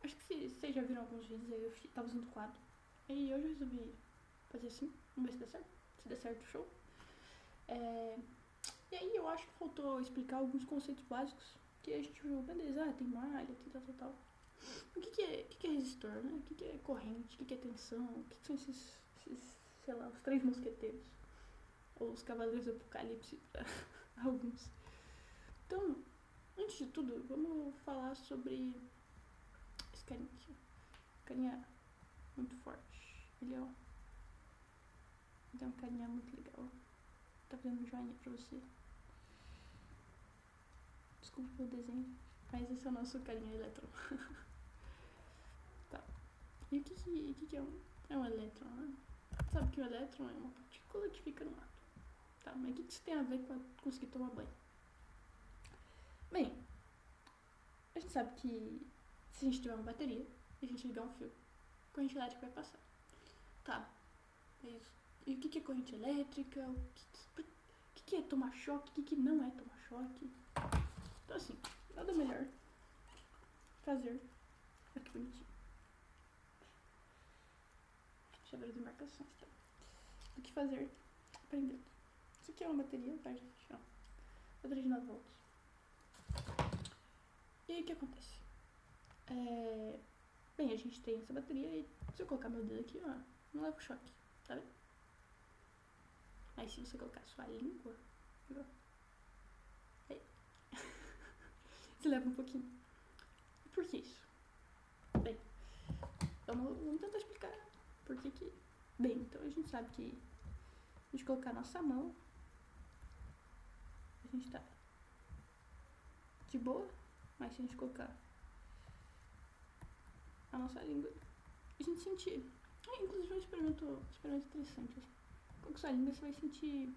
Acho que vocês já viram alguns vídeos aí, eu tava usando quadro. E hoje eu resolvi fazer assim, vamos ver se dá certo. Se der certo, show. E aí eu acho que faltou explicar alguns conceitos básicos que a gente viu, beleza, tem malha, tem tal. O que é resistor, né? O que é corrente, o que é tensão, o que são esses, sei lá, os três mosqueteiros. Ou os cavaleiros do apocalipse pra alguns. Então, antes de tudo, vamos falar sobre esse carinha aqui. Carinha muito forte. Ele tem um carinha muito legal. Tá fazendo um joinha pra você. Desculpa pelo desenho, mas esse é o nosso carinha elétron. Tá. E o que é um elétron, né? Sabe que o elétron é uma partícula que fica no átomo. Tá, mas o que isso tem a ver com conseguir tomar banho? Bem, a gente sabe que se a gente tiver uma bateria e a gente ligar um fio, a corrente elétrica vai passar. Tá, é isso. E o que é corrente elétrica? O que é tomar choque? O que não é tomar choque? Então assim, nada melhor fazer. Olha que bonitinho. Chaveiro de marcações, tá? Do que fazer aprendendo. Isso aqui é uma bateria, tá, gente? Ó, bateria de 9 volts. E aí o que acontece? Bem, a gente tem essa bateria e se eu colocar meu dedo aqui, ó, não leva choque, tá vendo? Mas se você colocar sua língua, aí, você leva um pouquinho. E por que isso? Bem, vamos tentar explicar por que. Bem, então a gente sabe que a gente colocar a nossa mão, a gente tá de boa, mas se a gente colocar a nossa língua, a gente sentir. Inclusive é um experimento interessante. Assim. Com sua língua você vai sentir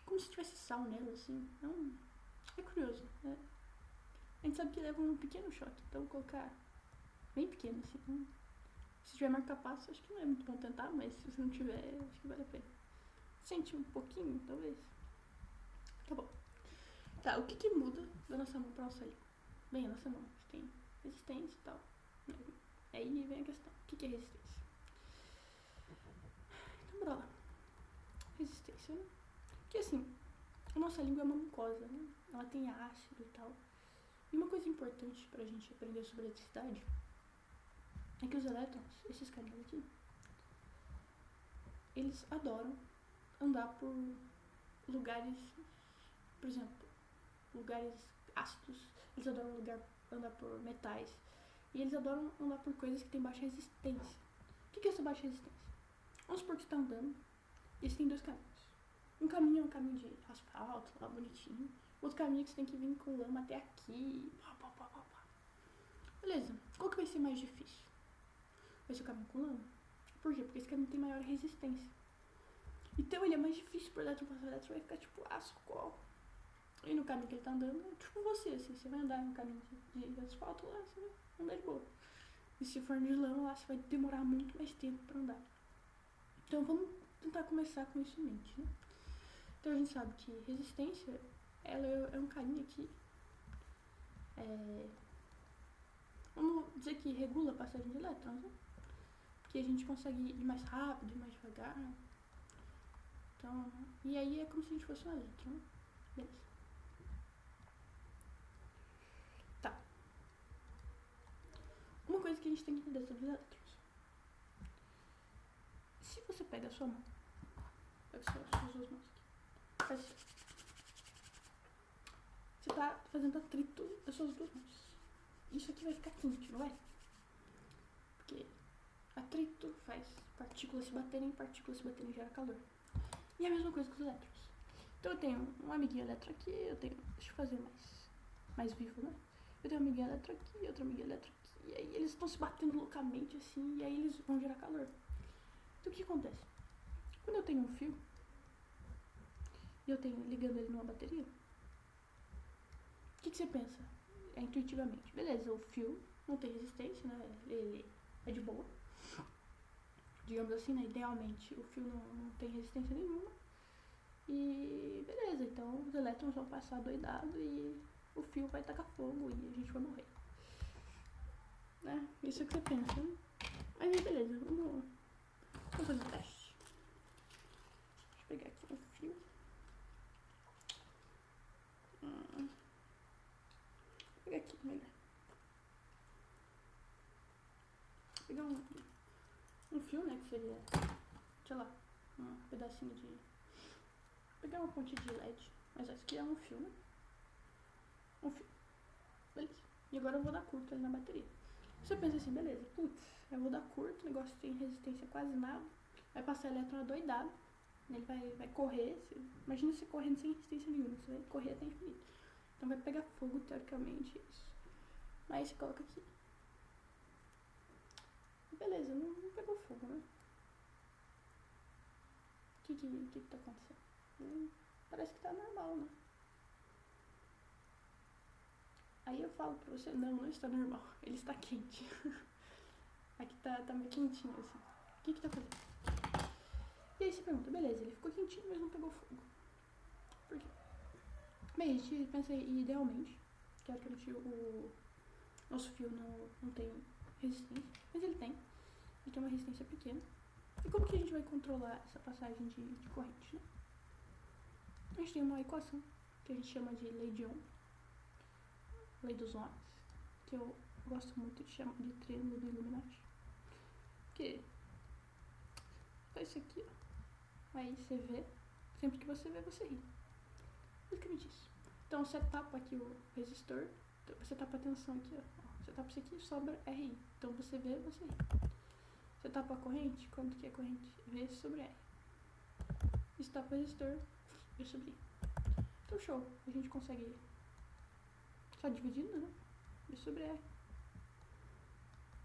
como se tivesse sal nela, assim. Não, é curioso, né? A gente sabe que leva um pequeno choque, então colocar bem pequeno, assim. Então, se tiver marca-passo, acho que não é muito bom tentar, mas se você não tiver, acho que vale a pena. Sente um pouquinho, talvez. Tá bom. Tá, o que muda da nossa mão pra nossa língua? Bem, a nossa mão, a gente tem resistência e tal. Aí vem a questão, o que é resistência? Então, bora lá. Resistência, né? Porque assim, a nossa língua é uma mucosa, né? Ela tem ácido e tal. E uma coisa importante pra gente aprender sobre eletricidade é que os elétrons, esses carinhas aqui, eles adoram andar por lugares, por exemplo, lugares ácidos, eles adoram andar por metais, e eles adoram andar por coisas que têm baixa resistência. O que é essa baixa resistência? Vamos supor que você está andando e você tem dois caminhos. Um caminho é um caminho de asfalto, lá bonitinho. Outro caminho é que você tem que vir com lama até aqui. Beleza, qual que vai ser mais difícil? Vai ser o caminho com lama? Por quê? Porque esse caminho tem maior resistência. Então ele é mais difícil pro elétron passar. O elétron vai ficar tipo, socorro. E no caminho que ele tá andando, tipo você, assim, você vai andar no caminho de asfalto lá, você vai andar de boa. E se for de lama lá, você vai demorar muito mais tempo pra andar. Então vamos tentar começar com isso em mente, né? Então a gente sabe que resistência, ela é um carinha que vamos dizer que regula a passagem de elétrons, né? Porque a gente consegue ir mais rápido, ir mais devagar. Então, e aí é como se a gente fosse um elétron, né? Beleza. Tá. Uma coisa que a gente tem que entender sobre os elétrons. Se você pega a sua mão, pega suas duas mãos aqui, faz assim. Você tá fazendo atrito das suas duas mãos. Isso aqui vai ficar quente, não vai? Porque atrito faz partículas se baterem gera calor. E é a mesma coisa com os elétrons. Então eu tenho um amiguinho elétron aqui, deixa eu fazer mais vivo, né? Eu tenho um amiguinho elétron aqui, outro amiguinho elétron aqui, e aí eles estão se batendo loucamente assim, e aí eles vão gerar calor. Então o que acontece? Quando eu tenho um fio, e eu tenho ligando ele numa bateria, o que você pensa? Intuitivamente, beleza, o fio não tem resistência, né? Ele é de boa. Digamos assim, né? Idealmente o fio não tem resistência nenhuma. E beleza, então os elétrons vão passar doidado e o fio vai tacar fogo e a gente vai morrer. Né? Isso é o que você pensa, né? Mas aí, beleza, vamos fazer o teste. Deixa eu pegar aqui um fio. Vou pegar aqui, melhor. Vou pegar um fio, né, que seria, sei lá, um pedacinho de... Vou pegar uma ponte de LED, mas esse aqui é um fio, né? Um fio. Beleza. E agora eu vou dar curto ali na bateria. Você pensa assim, beleza, putz, eu vou dar curto, o negócio tem resistência quase nada, vai passar elétron adoidado, ele vai correr, imagina você correndo sem resistência nenhuma, você vai correr até infinito. Então vai pegar fogo, teoricamente, isso. Aí você coloca aqui. Beleza, não pegou fogo, né? O que tá acontecendo? Parece que tá normal, né? Aí eu falo pra você, não está normal, ele está quente. Aqui tá meio quentinho, assim. O que tá fazendo? E aí você pergunta, beleza, ele ficou quentinho, mas não pegou fogo. Por quê? Bem, a gente pensa idealmente, teoricamente o nosso fio não tem resistência, mas ele tem uma resistência pequena. E como que a gente vai controlar essa passagem de corrente, né? A gente tem uma equação que a gente chama de lei de Ohm, lei dos ohms, que eu gosto muito de chamar de triângulo do Illuminati. Que é isso aqui, ó. Aí você vê, sempre que você vê, você ri. Basicamente isso. Então você tapa aqui o resistor, você tapa a tensão aqui, ó. Você tapa isso aqui e sobra RI. Então você vê, você ri. Você tapa a corrente, quanto que é a corrente? V sobre R. Isso tapa o resistor, V sobre I. Então show, a gente consegue só dividindo, né? V sobre R.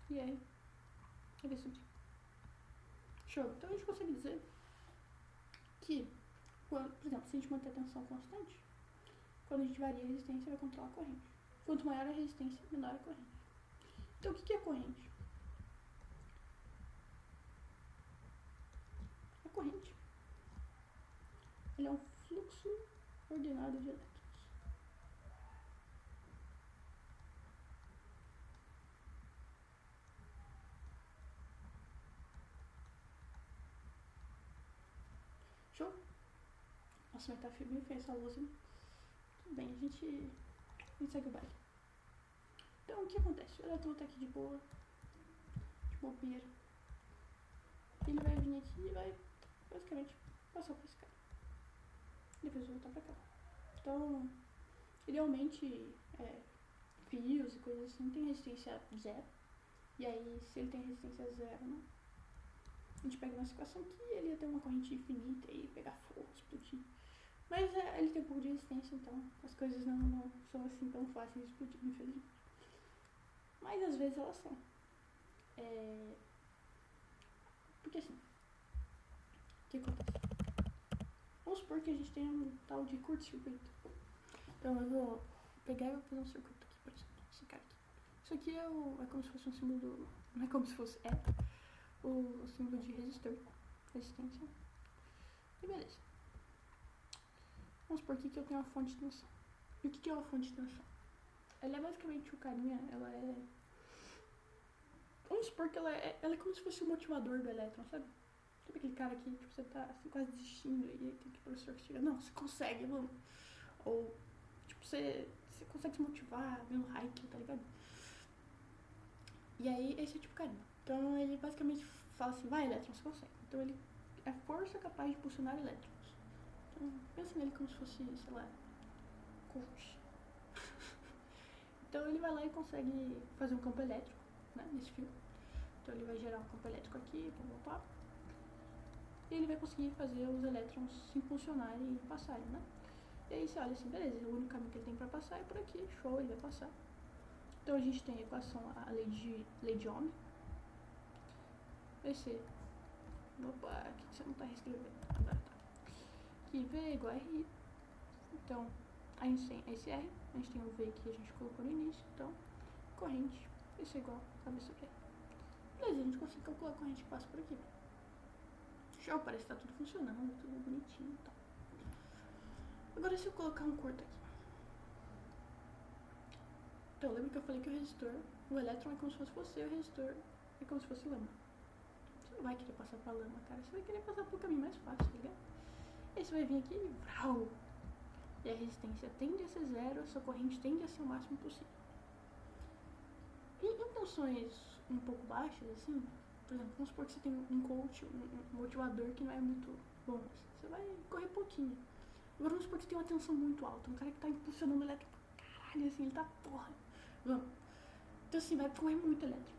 E R é V sobre I. Show. Então a gente consegue dizer que, por exemplo, se a gente manter a tensão constante, quando a gente varia a resistência, vai controlar a corrente. Quanto maior a resistência, menor a corrente. Então o que é corrente? A corrente, ele é um fluxo ordenado de elétrons. Show? Nossa, mas tá bem feio essa luz, né? Tudo bem, a gente segue o baile. Então, o que acontece? O elétron tá aqui de boa, de bobeira. Ele vai vir aqui e vai, basicamente, passar por esse cara. Depois voltar pra cá. Então, idealmente, fios e coisas assim tem resistência zero. E aí, se ele tem resistência zero, né? A gente pega uma situação que ele ia ter uma corrente infinita e pegar fogo, explodir. Mas ele tem um pouco de resistência, então as coisas não são assim tão fáceis de explodir, infelizmente. Mas às vezes elas são. Porque assim, o que acontece? Vamos supor que a gente tem um tal de curto-circuito. Então eu vou pegar e vou fazer um circuito aqui, por exemplo. Esse cara aqui. Isso aqui é como se fosse um símbolo do... Não é como se fosse, o símbolo de resistor. Resistência. E beleza. Vamos supor aqui que eu tenho uma fonte de tensão. E o que é uma fonte de tensão? Ela é basicamente o carinha, ela é... Vamos supor que ela é como se fosse o motivador do elétron, sabe? Sabe aquele cara que tipo, você tá assim, quase desistindo e aí tem que o professor que chega, não, você consegue, vamos. Ou, tipo, você consegue se motivar vendo Haikyuu, tá ligado? E aí, esse é tipo carinha. Então, ele basicamente fala assim, vai, elétron, você consegue. Então, ele é força capaz de impulsionar elétrons. Então, pensa nele como se fosse, sei lá, coach. Então, ele vai lá e consegue fazer um campo elétrico, né, nesse fio. Então, ele vai gerar um campo elétrico aqui, pá. E ele vai conseguir fazer os elétrons se impulsionarem e passarem, né? E aí você olha assim, beleza, o único caminho que ele tem pra passar é por aqui, show, ele vai passar. Então a gente tem a equação, a lei de Ohm. Vai ser, opa, aqui você não tá reescrevendo, agora tá. Que V é igual a RI. Então, a gente tem esse R, a gente tem o V que a gente colocou no início, então, corrente, isso é igual a V sobre R. Beleza, a gente consegue calcular a corrente que passa por aqui. Show, parece que tá tudo funcionando, tudo bonitinho e tal. Agora se eu colocar um curto aqui. Então, lembra que eu falei que o resistor, o elétron é como se fosse você, o resistor é como se fosse lama. Você não vai querer passar pra lama, cara. Você vai querer passar pro caminho mais fácil, tá ligado? E aí você vai vir aqui e vrau! E a resistência tende a ser zero, a sua corrente tende a ser o máximo possível. E em tensões um pouco baixas, assim, por exemplo, vamos supor que você tem um coach, um motivador que não é muito bom. Você vai correr pouquinho. Agora vamos supor que você tem uma tensão muito alta, um cara que tá impulsionando o elétrico pra caralho, assim, ele tá porra. Vamos. Então assim, vai correr muito elétrico.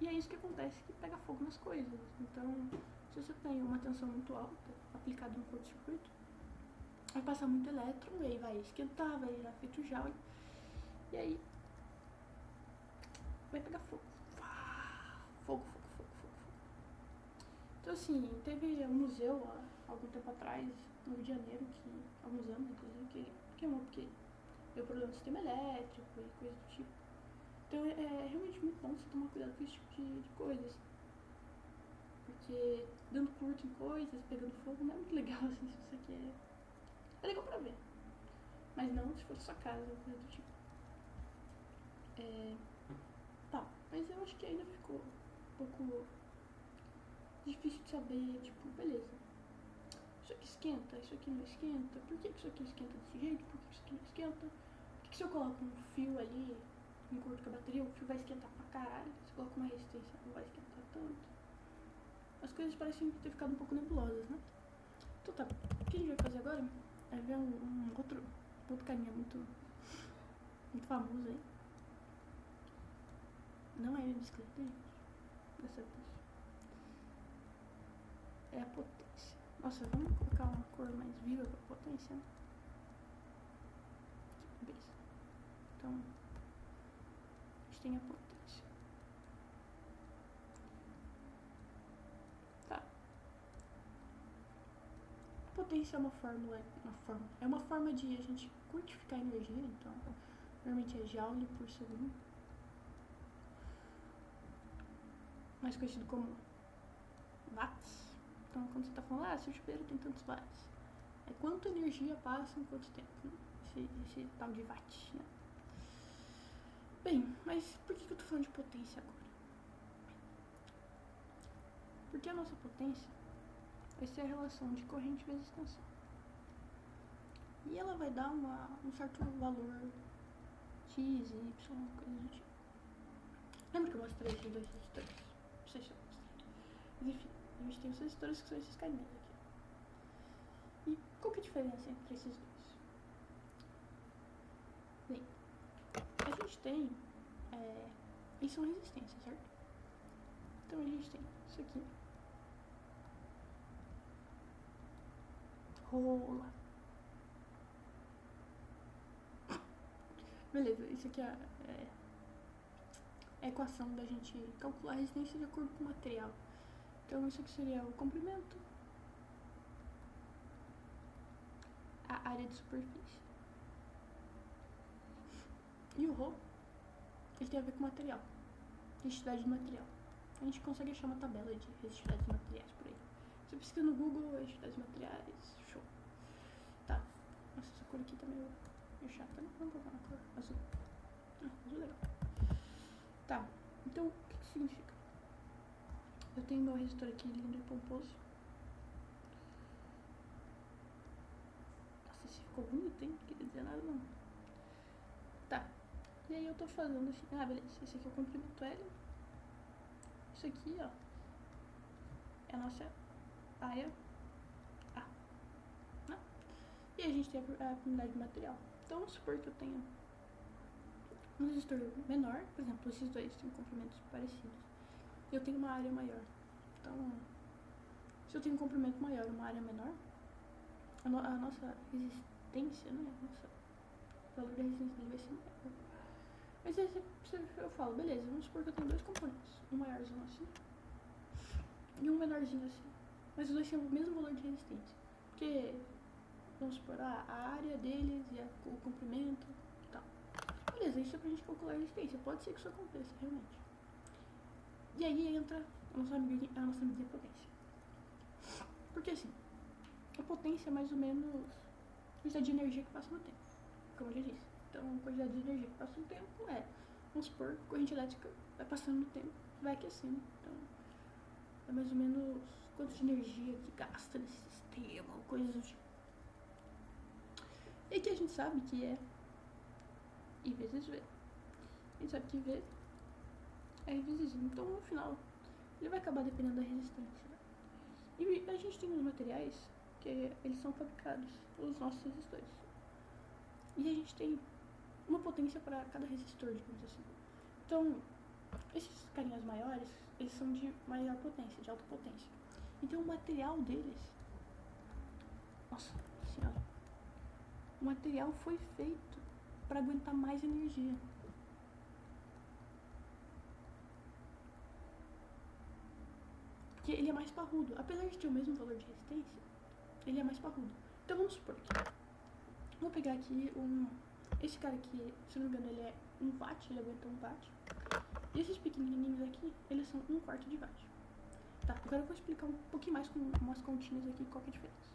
E é isso que acontece, que pega fogo nas coisas. Então, se você tem uma tensão muito alta, aplicada no curto-circuito, vai passar muito elétron, e aí vai esquentar, vai virar feito gel, e aí vai pegar fogo. Fogo. Então assim, teve um museu há algum tempo atrás, no Rio de Janeiro, que alguns anos inclusive, que queimou porque deu problema no sistema elétrico e coisa do tipo. Então é realmente muito bom você tomar cuidado com esse tipo de coisas. Porque dando curto em coisas, pegando fogo, não é muito legal assim se você quer. É legal pra ver. Mas não se for sua casa, coisa do tipo. Tá, mas eu acho que ainda ficou um pouco difícil de saber, tipo, beleza. Isso aqui esquenta, isso aqui não esquenta. Por que isso aqui esquenta desse jeito? Por que isso aqui não esquenta? Por que se eu coloco um fio ali em curto com a bateria, o fio vai esquentar pra caralho? Se eu coloco uma resistência, não vai esquentar tanto. As coisas parecem ter ficado um pouco nebulosas, né? Então tá, o que a gente vai fazer agora é ver outro carinha muito famoso aí. Não é a bicicleta, gente. Dessa vez. É a potência. Nossa, vamos colocar uma cor mais viva pra potência, né? Beleza. Então, a gente tem a potência. Tá. A potência é uma forma de a gente quantificar a energia, então, normalmente é joule por segundo. Mais conhecido como watts. Então, quando você tá falando, seu chuveiro tem tantos watts, é quanto energia passa em quanto tempo, né? Esse tal de watt, né? Bem, mas por que eu tô falando de potência agora? Porque a nossa potência vai ser a relação de corrente vezes tensão. E ela vai dar um certo valor X, Y, coisa do tipo. Lembra que eu mostrei esses dois resistores? Não sei se eu mostrei. Mas enfim, a gente tem os resistores que são esses carinhas aqui. E qual que é a diferença entre esses dois? Bem, a gente tem... eles são resistências, certo? Então a gente tem isso aqui. Rola. Beleza, isso aqui é a equação da gente calcular a resistência de acordo com o material. Então isso aqui seria o comprimento, a área de superfície. E o ρ, ele tem a ver com o material, resistividade do material. A gente consegue achar uma tabela de resistividades de materiais por aí. Você pesquisa no Google, resistividades de materiais, show. Tá, nossa, essa cor aqui tá meio chata, né? Vamos colocar na cor azul. Azul legal. Tá, então o que significa? Eu tenho meu resistor aqui lindo e pomposo. Nossa, esse ficou bonito, hein? Não queria dizer nada não. Tá, e aí eu tô fazendo assim, beleza, esse aqui é o comprimento L. Isso aqui, ó, é a nossa área A, né? E a gente tem a propriedade do material. Então vamos supor que eu tenho um resistor menor, por exemplo, esses dois têm comprimentos parecidos. Eu tenho uma área maior. Então, se eu tenho um comprimento maior e uma área menor, a nossa resistência, né? O valor da resistência dele vai ser maior. Mas aí eu falo, beleza, vamos supor que eu tenho dois componentes. Um maiorzinho assim e um menorzinho assim. Mas os dois têm o mesmo valor de resistência. Porque, vamos supor, a área deles e o comprimento e tal. Beleza, isso é pra gente calcular a resistência. Pode ser que isso aconteça, realmente. E aí entra a nossa medida de potência. Porque assim, a potência é mais ou menos a quantidade de energia que passa no tempo, como eu já disse. Então, a quantidade de energia que passa no tempo vamos supor, corrente elétrica vai passando no tempo, vai aquecendo. Então, é mais ou menos quanto de energia que gasta nesse sistema, ou coisas do tipo. E que a gente sabe que é I vezes V. A gente sabe que V é I vezes I. Então, no final, ele vai acabar dependendo da resistência. E a gente tem uns materiais que eles são fabricados, os nossos resistores. E a gente tem uma potência para cada resistor, digamos assim. Então, esses carinhas maiores, eles são de maior potência, de alta potência. Então, o material deles... Nossa senhora. O material foi feito para aguentar mais energia. Porque ele é mais parrudo. Apesar de ter o mesmo valor de resistência, ele é mais parrudo. Então, vamos supor que... Vou pegar aqui esse cara aqui, se não me engano, ele é 1 watt, ele aguenta 1 watt. E esses pequenininhos aqui, eles são 1/4 de watt. Tá, agora eu vou explicar um pouquinho mais com umas continhas aqui qual que é a diferença.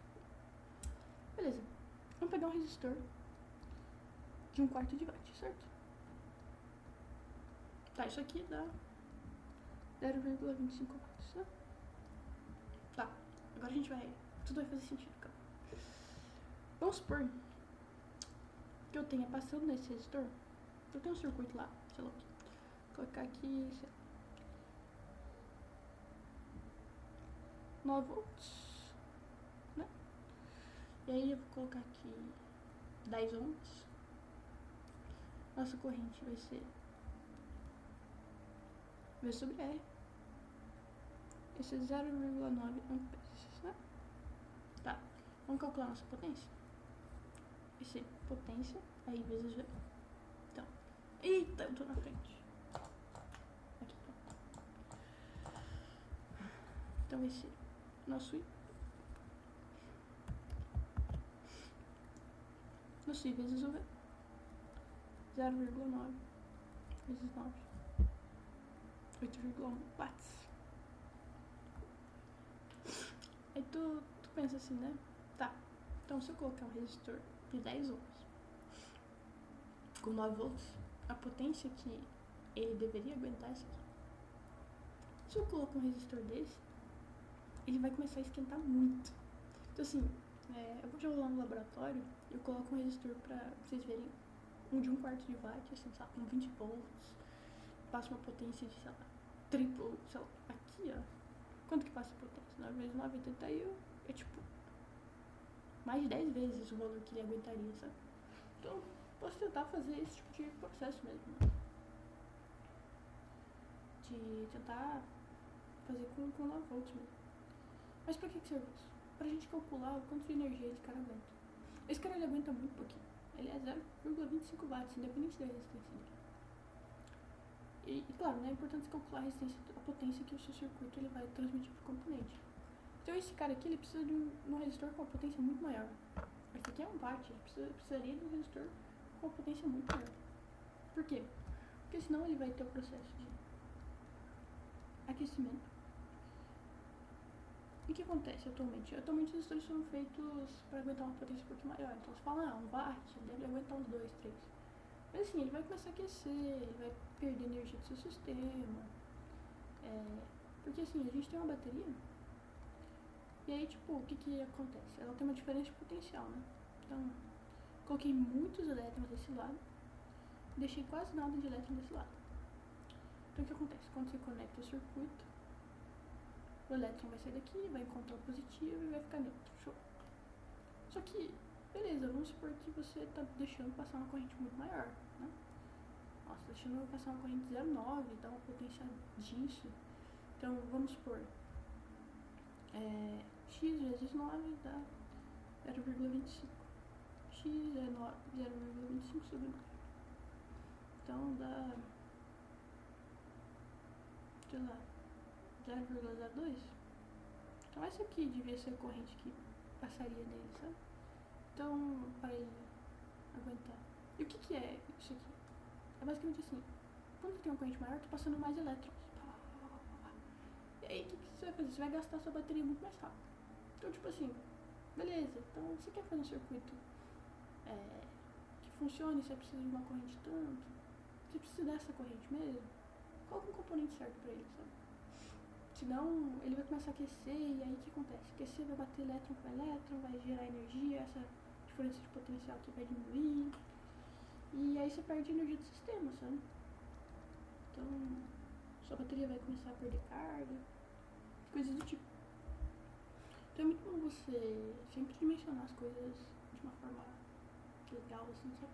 Beleza, vamos pegar um resistor de 1/4 de watt, certo? Tá, isso aqui dá 0,25 watts, né? Tá, agora a gente vai... Tudo vai fazer sentido, cara. Vamos supor que eu tenha passando nesse resistor, eu tenho um circuito lá, sei lá o que. Vou colocar aqui, sei lá, 9 volts, né? E aí eu vou colocar aqui 10 ohms. Nossa corrente vai ser V sobre R. Esse é 0,9 amperes, né? Tá, vamos calcular nossa potência. Esse é potência, aí vezes V. Então, eita, eu tô na frente. Aqui, pronto. Então esse nosso I. Nosso I vezes o V. 0,9 vezes 9. 8,1 watts. Aí tu pensa assim, né? Tá, então se eu colocar um resistor de 10 ohms com 9 volts, a potência que ele deveria aguentar é essa aqui. Se eu colocar um resistor desse, ele vai começar a esquentar muito. Então assim, eu vou jogar lá no laboratório, eu coloco um resistor pra vocês verem, um de 1/4 de watt, assim, sabe, com 20 volts, passa uma potência de, sei lá, triplo, sei lá, aqui, ó. Quanto que passa a potência? 9 vezes 9, 81, é tipo mais de 10 vezes o valor que ele aguentaria, sabe? Então, posso tentar fazer esse tipo de processo mesmo, né? De tentar fazer com 9 volts mesmo. Mas pra que serve isso? Pra gente calcular o quanto de energia esse cara aguenta. Esse cara ele aguenta muito pouquinho. Ele é 0,25 watts, independente da resistência dele. E claro, né, é importante calcular a resistência, a potência que o seu circuito ele vai transmitir pro componente. Então esse cara aqui ele precisa de um resistor com uma potência muito maior. Esse aqui é 1 watt, ele precisaria de um resistor com uma potência muito maior. Por quê? Porque senão ele vai ter o processo de aquecimento. E o que acontece atualmente? Atualmente os resistores foram feitos para aguentar uma potência um pouquinho maior. Então você fala, 1 watt, ele deve aguentar uns 2, 3. Mas assim, ele vai começar a aquecer, ele vai perder energia do seu sistema. Porque assim, a gente tem uma bateria, e aí tipo, o que acontece? Ela tem uma diferença de potencial, né? Então, coloquei muitos elétrons desse lado, deixei quase nada de elétron desse lado. Então o que acontece? Quando você conecta o circuito, o elétron vai sair daqui, vai encontrar o positivo e vai ficar neutro. Show. Só que, beleza, vamos supor que você está deixando passar uma corrente muito maior, né? Nossa, deixando passar uma corrente 0,9, dá uma potência disso. Então, vamos supor, x vezes 9 dá 0,25. X é 0,25 sobre 9. Então, dá, sei lá, 0,02. Então essa aqui devia ser a corrente que passaria nele, sabe? Então, para ele aguentar. E o que é isso aqui? É basicamente assim, quando você tem uma corrente maior, tá passando mais elétrons. E aí, o que você vai fazer? Você vai gastar sua bateria muito mais rápido. Então, tipo assim, beleza, então você quer fazer um circuito que funcione, você precisa de uma corrente tanto, você precisa dessa corrente mesmo, coloca um componente certo pra ele, sabe? Senão ele vai começar a aquecer e aí o que acontece? Aquecer vai bater elétron com elétron, vai gerar energia, essa diferença de potencial aqui vai diminuir e aí você perde a energia do sistema, sabe? Então sua bateria vai começar a perder carga, coisas do tipo. Então é muito bom você sempre dimensionar as coisas de uma forma legal, assim, sabe?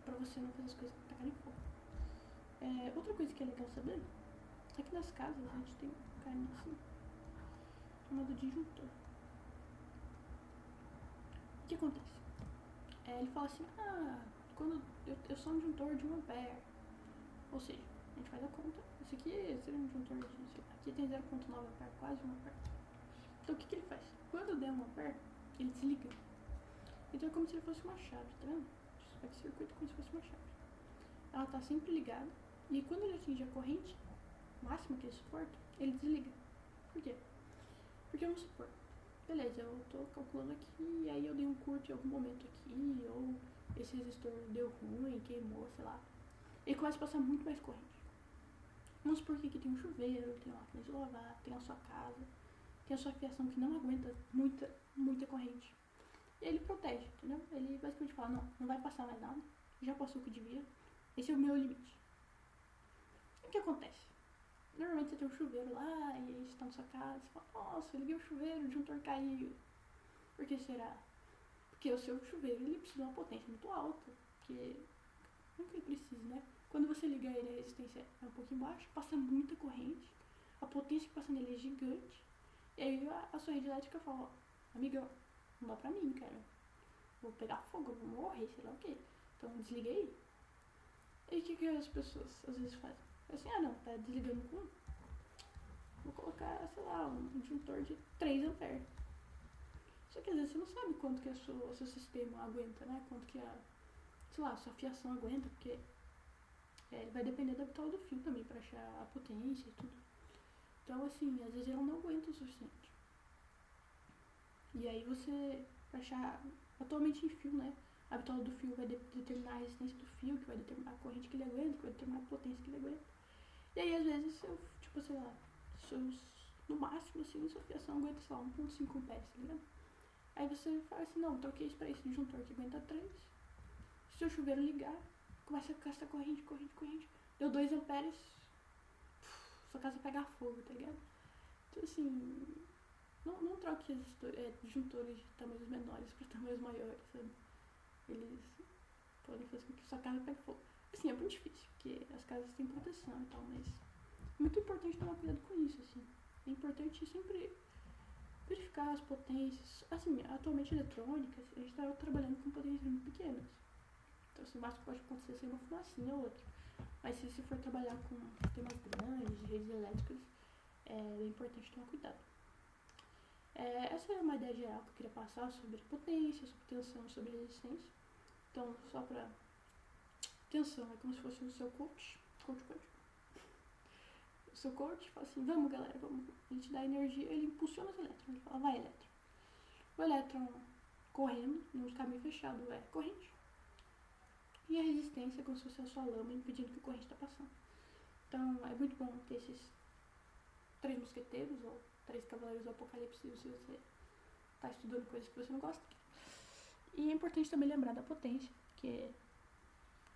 Pra você não fazer as coisas tacarem fogo. Outra coisa que é legal saber é que nas casas a gente tem um carinha assim, chamado disjuntor. O que acontece? Ele fala assim, quando eu sou um disjuntor de 1 ampere, ou seja, a gente faz a conta, esse aqui seria um disjuntor de, aqui tem 0,9 ampere, quase 1 ampere. Então o que ele faz? Quando der 1 ampere, ele desliga. Então é como se ele fosse uma chave, tá vendo? Esse circuito é como se fosse uma chave. Ela tá sempre ligada, e quando ele atinge a corrente máxima que ele suporta, ele desliga. Por quê? Porque vamos supor, beleza, eu tô calculando aqui, e aí eu dei um curto em algum momento aqui, ou esse resistor deu ruim, queimou, sei lá. Ele começa a passar muito mais corrente. Vamos supor que aqui tem um chuveiro, tem uma máquina de lavar, tem a sua casa, tem a sua fiação que não aguenta muita corrente. E ele protege, entendeu? Ele basicamente fala, não vai passar mais nada, já passou o que devia, esse é o meu limite. E o que acontece? Normalmente você tem um chuveiro lá, e aí você tá na sua casa, você fala, nossa, eu liguei o chuveiro, o disjuntor caiu. Por que será? Porque o seu chuveiro, ele precisa de uma potência muito alta, porque não que ele precise, né? Quando você liga ele, a resistência é um pouquinho baixa, passa muita corrente, a potência que passa nele é gigante, e aí a sua rede elétrica fala, amigão, não dá pra mim, cara, vou pegar fogo, vou morrer, sei lá o que. Então desliguei. E o que as pessoas às vezes fazem? Assim, não, tá desligando com vou colocar, sei lá, um disjuntor de 3 amperes. Só que às vezes você não sabe quanto que o seu sistema aguenta, né? Quanto que sei lá, a sua fiação aguenta, porque vai depender da bitola do fio também pra achar a potência e tudo. Então, assim, às vezes ela não aguenta o suficiente. E aí você, pra achar, atualmente em fio, né? A bitola do fio vai determinar a resistência do fio, que vai determinar a corrente que ele aguenta, que vai determinar a potência que ele aguenta. E aí, às vezes, tipo, sei lá, no máximo, assim, sua fiação aguenta, sei lá, 1,5 amperes, tá ligado? Aí você fala assim, não, troquei isso pra esse disjuntor que aguenta 3. Se seu chuveiro ligar, começa a ficar essa corrente. Deu 2 amperes, sua casa pega fogo, tá ligado? Então, assim, não troque disjuntores de tamanhos menores pra tamanhos maiores, sabe? Eles podem fazer com que sua casa pegue fogo. Assim, é muito difícil, porque as casas têm proteção e tal, mas é muito importante tomar cuidado com isso, assim. É importante sempre verificar as potências. Assim, atualmente eletrônicas, a gente tá trabalhando com potências muito pequenas. Então, assim, o máximo que pode acontecer é uma fumacinha ou outra. Mas se você for trabalhar com sistemas grandes, de redes elétricas, é importante tomar cuidado. Essa é uma ideia geral que eu queria passar sobre potência, sobre tensão, sobre resistência. Então, só pra... Tensão é como se fosse o seu coach. O seu coach fala assim, vamos galera, vamos. Ele te dá energia, ele impulsiona os elétrons. Ele fala, vai elétron. O elétron correndo, num caminho fechado, é corrente. E a resistência é como se fosse a sua lama impedindo que a corrente está passando. Então, é muito bom ter esses 3 mosqueteiros ou 3 cavaleiros do apocalipse se você está estudando coisas que você não gosta. E é importante também lembrar da potência, que é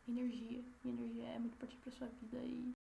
energia. E energia é muito importante para sua vida e